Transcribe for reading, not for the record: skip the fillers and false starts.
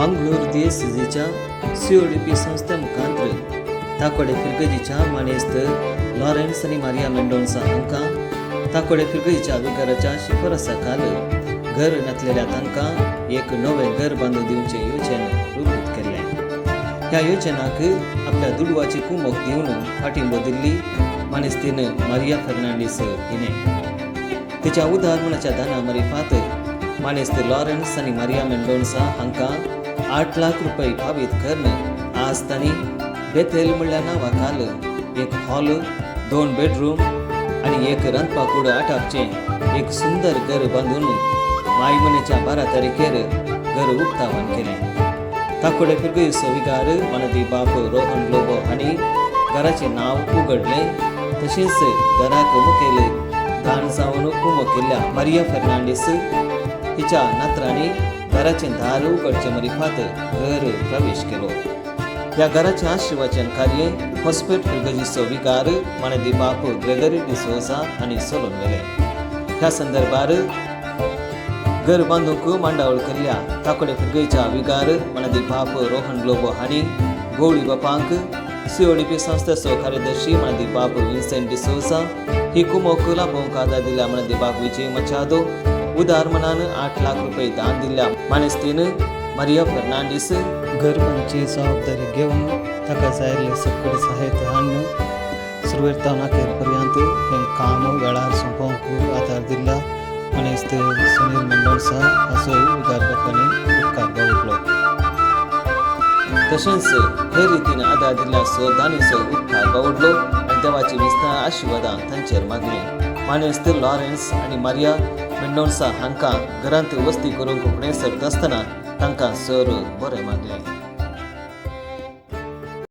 Mangalore DSCच्या CODP संस्थे मुखांतर ताकोडे फिरगजीच्या मानेस्त Lawrence आणि मारिया मेंडोन्सा हांकां ताकोडे फिरगजीच्या विकाराच्या शिफारसा खाला घर नसलेल्या तांकां एक नवें घर बांदून दिवचे येवजण रूपीत केल्लें। ह्या येवजणाक आपल्या दुडवाची कुमक दिवन फाटींबो दिल्ली मानेस्तीन मारिया फर्नांडीस हिणें। तिच्या उदाहरणाच्या दाना मरिफात मानेस्त लॉरेन्स आणि मारिया मेंडोन्सा हांकां 8 लाख रुपये फावीत करून आज तांणी बेथेल म्हणल्या नांवा खाल एक हॉल, 2 बेडरूम आणि एक रांदपाकूड आटापचें एक सुंदर घर बांदून मायमनेच्या 12 तारखेर घर उक्तावण केलें। ताकोडे फिरगजीचो विकार मानदी बाप रोहन लोबो हांणी घराचें नांव उगडलें। तशेंच घराक मुखेल दान जावन उमो केल्ल्या मारिया फर्नांडीस हिच्या नातरांनी घराचें दार उगडचे मरिफात घर प्रवेश केलो। ह्या घराचें आशिर्वाचन कार्य हॉस्पेट फिरगजीचो विकार मानदी बाप ग्रेगरी डिसोजा हांणी चलोवन व्हेलें। ह्या संदर्भार घर बांदूंक मांडावळ केल्ल्या ताकोडे फिरगजीच्या विकार मानदी बाप रोहन लोबो हांणी गवळी बापांक CODP संस्थेचो कार्यदर्शी मानदी बाप विन्सेंट डिसोजा ही कुमक लाभोवंक आदार दिल्या मानदी बाप विजय मचादो उदार मनान 8 लाख रुपये दान दिल्या मानेस्तीन मारिया फर्नांडीस घर बांदची जबाबदारी घेवन ताका जायल्ले सकयल सहाय्य हाडून सुरवेर अखेर पर्यंत हें काम वेळार सोंपोवंक आदार दिल्या मानेस्त सुनील मेंडोन्सा हाचोय विकार बापांनी उपकार बावटलो। तशेंच हे रितीन आदार दिल्ल्या दानीचो उपकार बावडलो आनी देवाची विस्तार आशिर्वादां तांचेर मागली। मानेस्त लॉरेन्स आनी मारिया मेंडोन्सा हांकां घरांत वस्ती करूंक फुडें सरता आसतना तांकां सर बरें मागलें।